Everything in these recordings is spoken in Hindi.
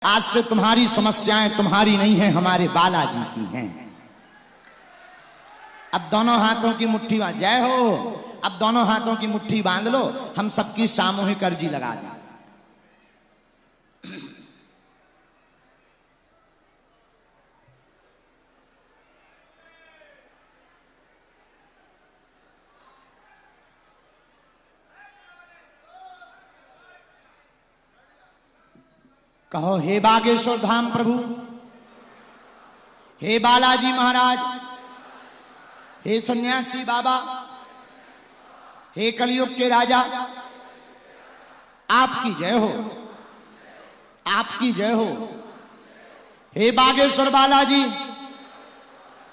आज से तुम्हारी समस्याएं तुम्हारी नहीं है, हमारे बालाजी की हैं। अब दोनों हाथों की मुट्ठी बांध, जय हो। अब दोनों हाथों की मुट्ठी बांध लो, हम सबकी सामूहिक अर्जी लगा दें। कहो, हे बागेश्वर धाम प्रभु, हे बालाजी महाराज, हे सन्यासी बाबा, हे कलयुग के राजा, आपकी जय हो, आपकी जय हो। हे बागेश्वर बालाजी,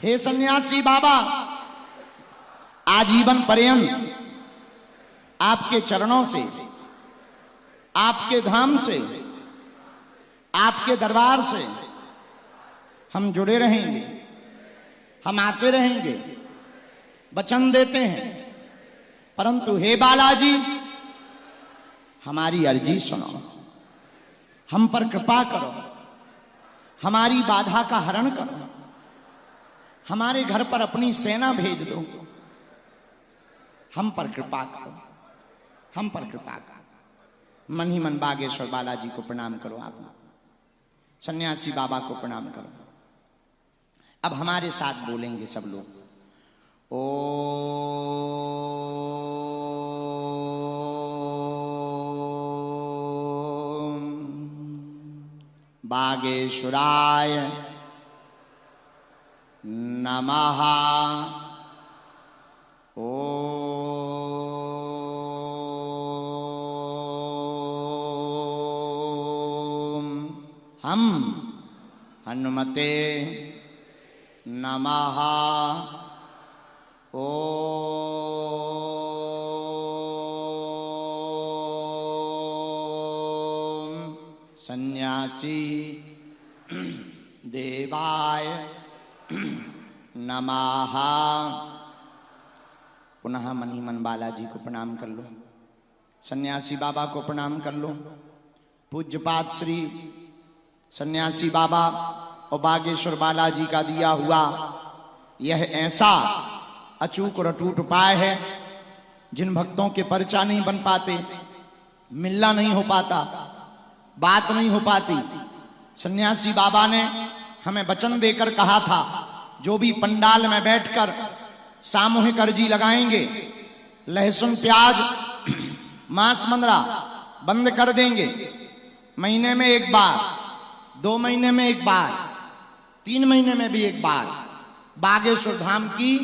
हे सन्यासी बाबा, आजीवन पर्यंत आपके चरणों से, आपके धाम से, आपके दरबार से हम जुड़े रहेंगे, हम आते रहेंगे, वचन देते हैं। परंतु हे बालाजी, हमारी अर्जी सुनो, हम पर कृपा करो, हमारी बाधा का हरण करो, हमारे घर पर अपनी सेना भेज दो, हम पर कृपा करो, हम पर कृपा करो। मन ही मन बागेश्वर बालाजी को प्रणाम करो, आप सन्यासी बाबा को प्रणाम करो। अब हमारे साथ बोलेंगे सब लोग, ओ बागेश्वराय नमः। हम हनुमते नमः। ओम सन्यासी देवाय नमः। पुनः मन ही मन बालाजी को प्रणाम कर लो, सन्यासी बाबा को प्रणाम कर लो। पूज्यपाद श्री सन्यासी बाबा और बागेश्वर बालाजी का दिया हुआ यह ऐसा अचूक और अटूट उपाय है, जिन भक्तों के पर्चा नहीं बन पाते, मिलना नहीं हो पाता, बात नहीं हो पाती, सन्यासी बाबा ने हमें वचन देकर कहा था, जो भी पंडाल में बैठकर सामूहिक अर्जी लगाएंगे, लहसुन प्याज मांस मंदरा बंद कर देंगे। महीने में एक बार, 2 महीने में एक बार, 3 महीने में भी एक बार बागेश्वर धाम की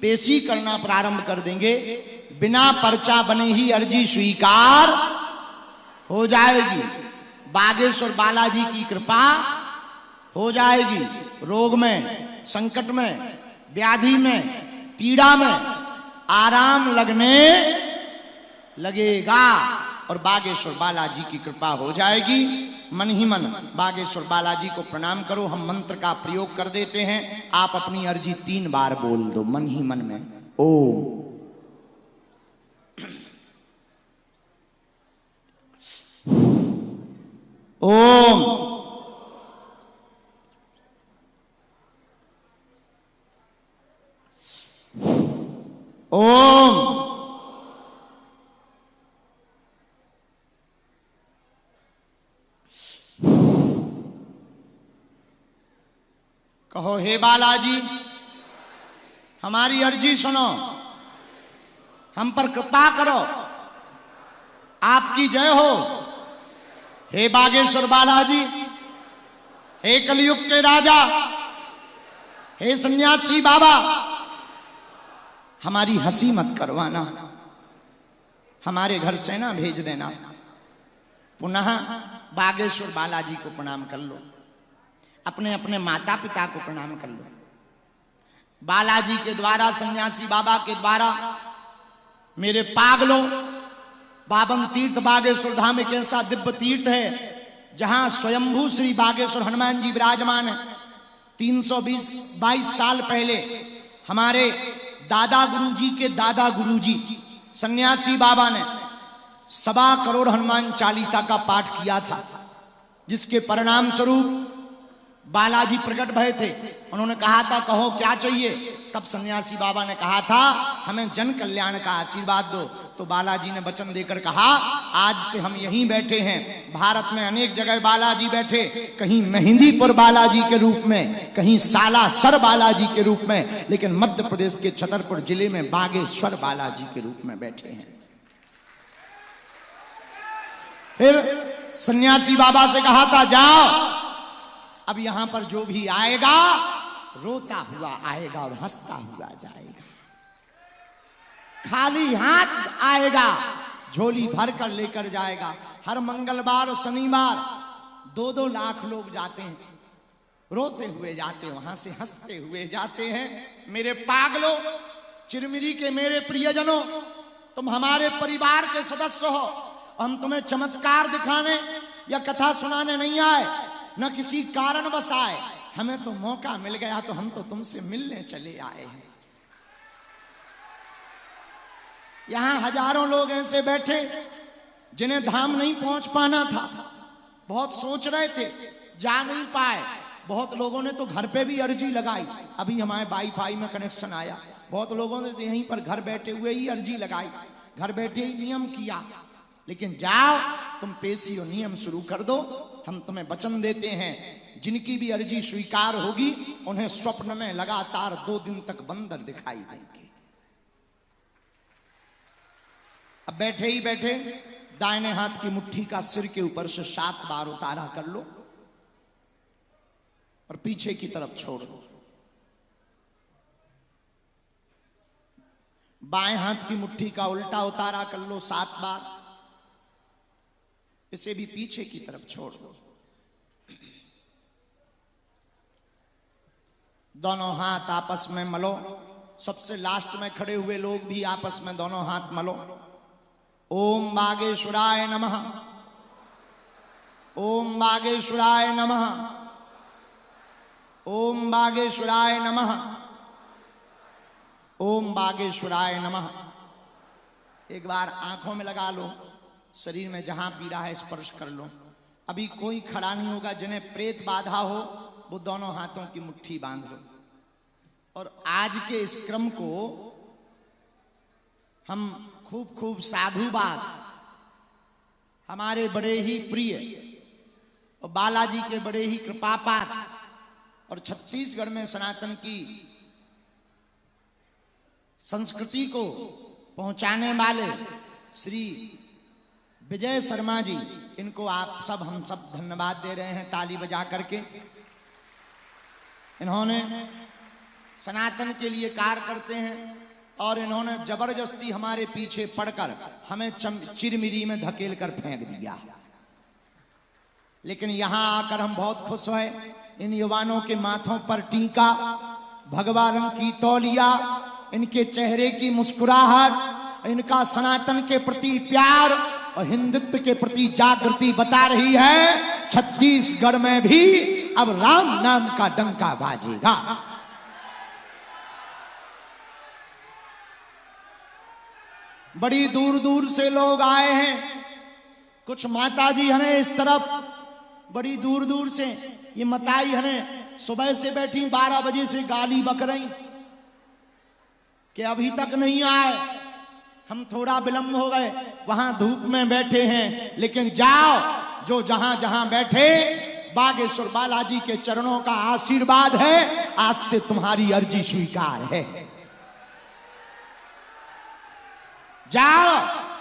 पेशी करना प्रारंभ कर देंगे। बिना पर्चा बने ही अर्जी स्वीकार हो जाएगी। बागेश्वर बालाजी की कृपा हो जाएगी। रोग में, संकट में, व्याधि में, पीड़ा में आराम लगने लगेगा और बागेश्वर बालाजी की कृपा हो जाएगी। मन ही मन बागेश्वर बालाजी को प्रणाम करो। हम मंत्र का प्रयोग कर देते हैं, आप अपनी अर्जी 3 बार बोल दो मन ही मन में। ओम ओम ओम कहो, हे बालाजी, हमारी अर्जी सुनो, हम पर कृपा करो, आपकी जय हो। हे बागेश्वर बालाजी, हे कलयुग के राजा, हे सन्यासी बाबा, हमारी हंसी मत करवाना, हमारे घर सेना भेज देना। पुनः बागेश्वर बालाजी को प्रणाम कर लो, अपने अपने माता पिता को प्रणाम कर लो। बालाजी के द्वारा, सन्यासी बाबा के द्वारा मेरे पागलों, पावन तीर्थ बागेश्वर धाम एक ऐसा दिव्य तीर्थ है जहां स्वयंभू श्री बागेश्वर हनुमान जी विराजमान है। 322 साल पहले हमारे दादा गुरुजी के दादा गुरुजी सन्यासी बाबा ने 1.25 करोड़ हनुमान चालीसा का पाठ किया था। जिसके परिणाम स्वरूप बालाजी प्रकट भय थे। उन्होंने कहा था कहो क्या चाहिए। तब सन्यासी बाबा ने कहा था हमें जन कल्याण का आशीर्वाद दो। तो बालाजी ने वचन देकर कहा आज से हम यहीं बैठे हैं। भारत में अनेक जगह बालाजी बैठे, कहीं मेहंदीपुर बालाजी के रूप में, कहीं सालासर बालाजी के रूप में, लेकिन मध्य प्रदेश के छतरपुर जिले में बागेश्वर बालाजी के रूप में बैठे हैं। फिर सन्यासी बाबा से कहा था जाओ, अब यहां पर जो भी आएगा रोता हुआ आएगा और हंसता हुआ जाएगा, खाली हाथ आएगा, झोली भर कर लेकर जाएगा। हर मंगलवार और शनिवार 2-2 लाख लोग जाते हैं, रोते हुए जाते हैं, वहां से हंसते हुए जाते हैं। मेरे पागलों, चिरमिरी के मेरे प्रियजनों, तुम हमारे परिवार के सदस्य हो। हम तुम्हें चमत्कार दिखाने या कथा सुनाने नहीं आए, न किसी कारणवश आए। हमें तो मौका मिल गया तो हम तो तुमसे मिलने चले आए हैं। यहां हजारों लोग ऐसे बैठे जिन्हें धाम नहीं पहुंच पाना था, बहुत सोच रहे थे, जा नहीं पाए। बहुत लोगों ने तो घर पे भी अर्जी लगाई। अभी हमारे वाईफाई में कनेक्शन आया, बहुत लोगों ने तो यहीं पर घर बैठे हुए ही अर्जी लगाई, घर बैठे ही नियम किया। लेकिन जाओ तुम पेशी और नियम शुरू कर दो। हम तुम्हें वचन देते हैं जिनकी भी अर्जी स्वीकार होगी उन्हें स्वप्न में लगातार 2 दिन तक बंदर दिखाई देंगे। अब बैठे ही बैठे दाहिने हाथ की मुट्ठी का सिर के ऊपर से 7 बार उतारा कर लो और पीछे की तरफ छोड़ दो। बाएं हाथ की मुट्ठी का उल्टा उतारा कर लो 7 बार, इसे भी पीछे की तरफ छोड़ दो। दोनों हाथ आपस में मलो। सबसे लास्ट में खड़े हुए लोग भी आपस में दोनों हाथ मलो। ओम बागेश्वराय नमः, ओम बागेश्वराय नमः, ओम बागेश्वराय नमः, ओम बागेश्वराय नमः। एक बार आंखों में लगा लो, शरीर में जहां पीड़ा है स्पर्श कर लो। अभी कोई खड़ा नहीं होगा, जिन्हें प्रेत बाधा हो वो दोनों हाथों की मुट्ठी बांध लो। और आज के इस क्रम को हम खूब साधुवाद, हमारे बड़े ही प्रिय और बालाजी के बड़े ही कृपापात और छत्तीसगढ़ में सनातन की संस्कृति को पहुंचाने वाले श्री विजय शर्मा जी, इनको आप सब हम सब धन्यवाद दे रहे हैं ताली बजा करके। इन्होंने सनातन के लिए कार्य करते हैं और इन्होंने जबरदस्ती हमारे पीछे पड़कर हमें चिरमिरी में धकेल कर फेंक दिया। लेकिन यहां आकर हम बहुत खुश हुए। इन युवानों के माथों पर टीका, भगवा रंग की तौलिया, इनके चेहरे की मुस्कुराहट, इनका सनातन के प्रति प्यार और हिंदुत्व के प्रति जागृति बता रही है छत्तीसगढ़ में भी अब राम नाम का डंका बाजेगा। बड़ी दूर दूर से लोग आए हैं। कुछ माता जी हने इस तरफ बड़ी दूर दूर से, ये मताई हने सुबह से बैठी 12 बजे से गाली बक रही कि अभी तक नहीं आए, हम थोड़ा विलंब हो गए, वहां धूप में बैठे हैं। लेकिन जाओ, जो जहां जहां बैठे, बागेश्वर बालाजी के चरणों का आशीर्वाद है, आज से तुम्हारी अर्जी स्वीकार है। जाओ,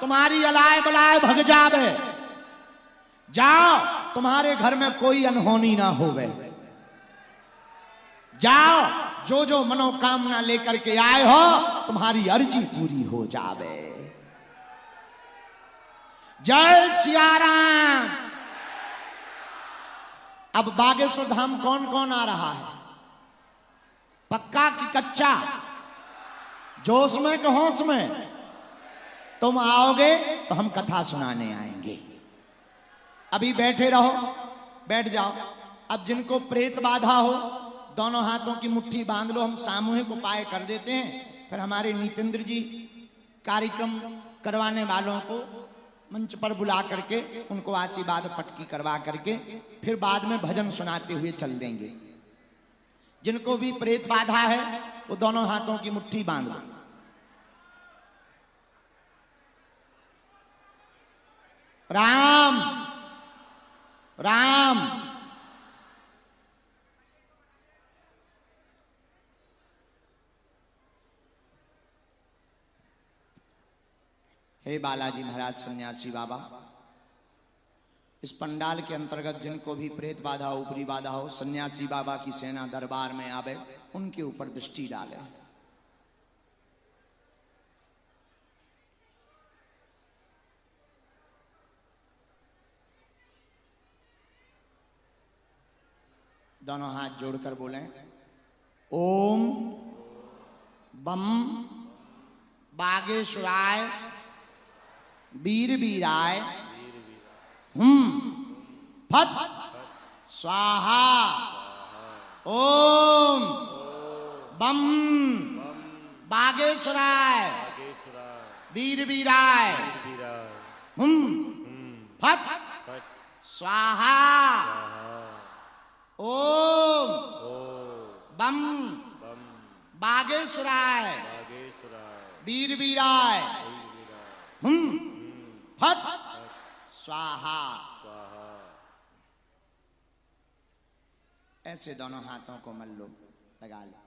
तुम्हारी अलाय बलाय भग जावे। जाओ, तुम्हारे घर में कोई अनहोनी ना होवे। जाओ, जो जो मनोकामना लेकर के आए हो तुम्हारी अर्जी पूरी हो जावे। जय सिया राम। अब बागेश्वर धाम कौन कौन आ रहा है? पक्का कि कच्चा? जोश में कि होश में? तुम आओगे तो हम कथा सुनाने आएंगे। अभी बैठे रहो, बैठ जाओ। अब जिनको प्रेत बाधा हो दोनों हाथों की मुट्ठी बांध लो। हम सामूहिक उपाय कर देते हैं, फिर हमारे नीतेंद्र जी कार्यक्रम करवाने वालों को मंच पर बुला करके उनको आशीर्वाद पटकी करवा करके फिर बाद में भजन सुनाते हुए चल देंगे। जिनको भी प्रेत बाधा है वो दोनों हाथों की मुट्ठी बांध लो। राम राम। हे बालाजी महाराज सन्यासी बाबा, इस पंडाल के अंतर्गत जिनको भी प्रेत बाधा हो, ऊपरी बाधा हो, सन्यासी बाबा की सेना दरबार में आवे, उनके ऊपर दृष्टि डाले। दोनों हाथ जोड़कर बोलें, ओम बम बागेश्वराय वीर वीराय फट स्वाहा। ओम बम बागेश्वराय वीर वीराय फट स्वाहा। ओम बम बागेश्वराय वीर वीराय फट स्वाहा। ऐसे दोनों हाथों को मल लो, लगा लो।